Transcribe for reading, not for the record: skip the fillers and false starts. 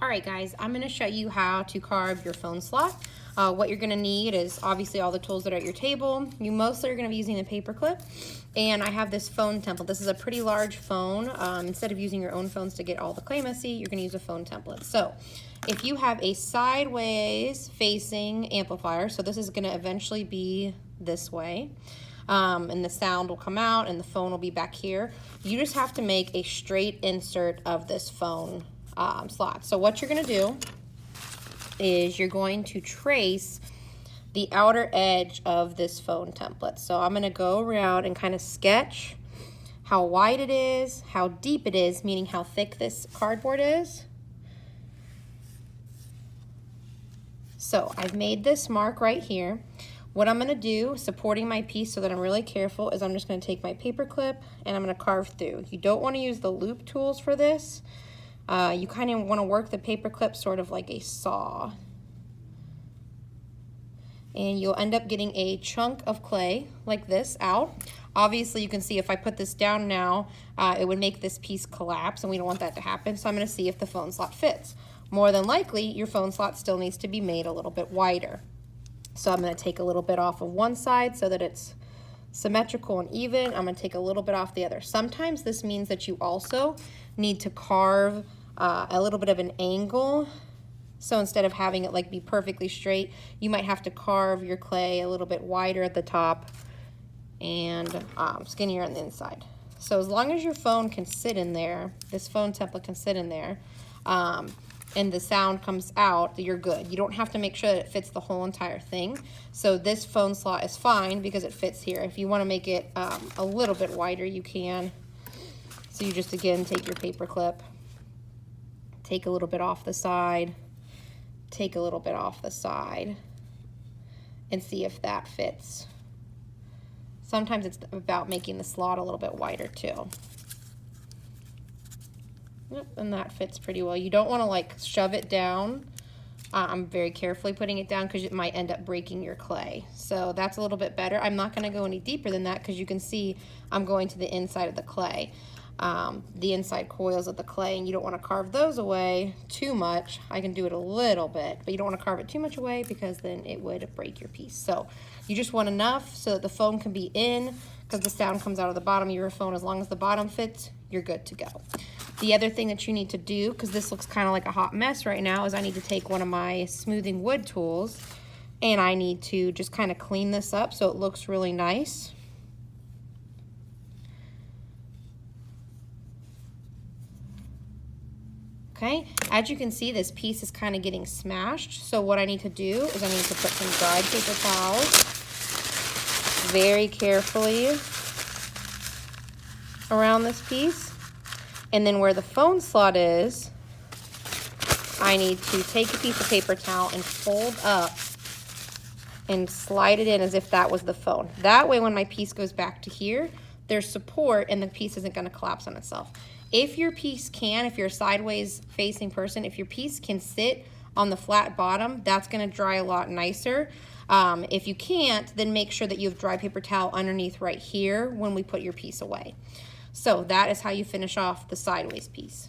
All right, guys, I'm going to show you how to carve your phone slot. What you're going to need is obviously all the tools that are at your table. You mostly are going to be using the paper clip, and I have this phone template. This is a pretty large phone. Instead of using your own phones to get all the clay messy, you're going to use a phone template. So if you have a sideways facing amplifier, so this is going to eventually be this way, and the sound will come out and the phone will be back here. You just have to make a straight insert of this phone slot. So what you're going to do is you're going to trace the outer edge of this phone template. So I'm going to go around and kind of sketch how wide it is, how deep it is, meaning how thick this cardboard is. So I've made this mark right here. What I'm going to do, supporting my piece so that I'm really careful, is I'm just going to take my paper clip and I'm going to carve through. You don't want to use the loop tools for this. You kind of want to work the paper clip sort of like a saw. And you'll end up getting a chunk of clay like this out. Obviously, you can see if I put this down now, it would make this piece collapse, and we don't want that to happen. So I'm going to see if the phone slot fits. More than likely, your phone slot still needs to be made a little bit wider. So I'm going to take a little bit off of one side so that it's symmetrical and even. I'm going to take a little bit off the other. Sometimes this means that you also need to carve a little bit of an angle. So instead of having it like be perfectly straight, you might have to carve your clay a little bit wider at the top and skinnier on the inside. So as long as your phone can sit in there, this phone template can sit in there, and the sound comes out, you're good. You don't have to make sure that it fits the whole entire thing. So this phone slot is fine because it fits here. If you want to make it a little bit wider, you can. So you just, again, take your paper clip, take a little bit off the side, take a little bit off the side, and see if that fits. Sometimes it's about making the slot a little bit wider too. Yep, and that fits pretty well. You don't want to like shove it down. I'm very carefully putting it down because it might end up breaking your clay. So that's a little bit better. I'm not going to go any deeper than that because you can see I'm going to the inside of the clay. The inside coils of the clay, and you don't want to carve those away too much. I can do it a little bit, but you don't want to carve it too much away because then it would break your piece. So you just want enough so that the phone can be in, because the sound comes out of the bottom of your phone. As long as the bottom fits, you're good to go. The other thing that you need to do, because this looks kind of like a hot mess right now, is I need to take one of my smoothing wood tools and I need to just kind of clean this up so it looks really nice. Okay, as you can see, this piece is kind of getting smashed. So what I need to do is I need to put some dried paper towels very carefully around this piece. And then where the phone slot is, I need to take a piece of paper towel and fold up and slide it in as if that was the phone. That way when my piece goes back to here, there's support and the piece isn't going to collapse on itself. If your piece can, if you're a sideways facing person, if your piece can sit on the flat bottom, that's going to dry a lot nicer. If you can't, then make sure that you have dry paper towel underneath right here when we put your piece away. So that is how you finish off the sideways piece.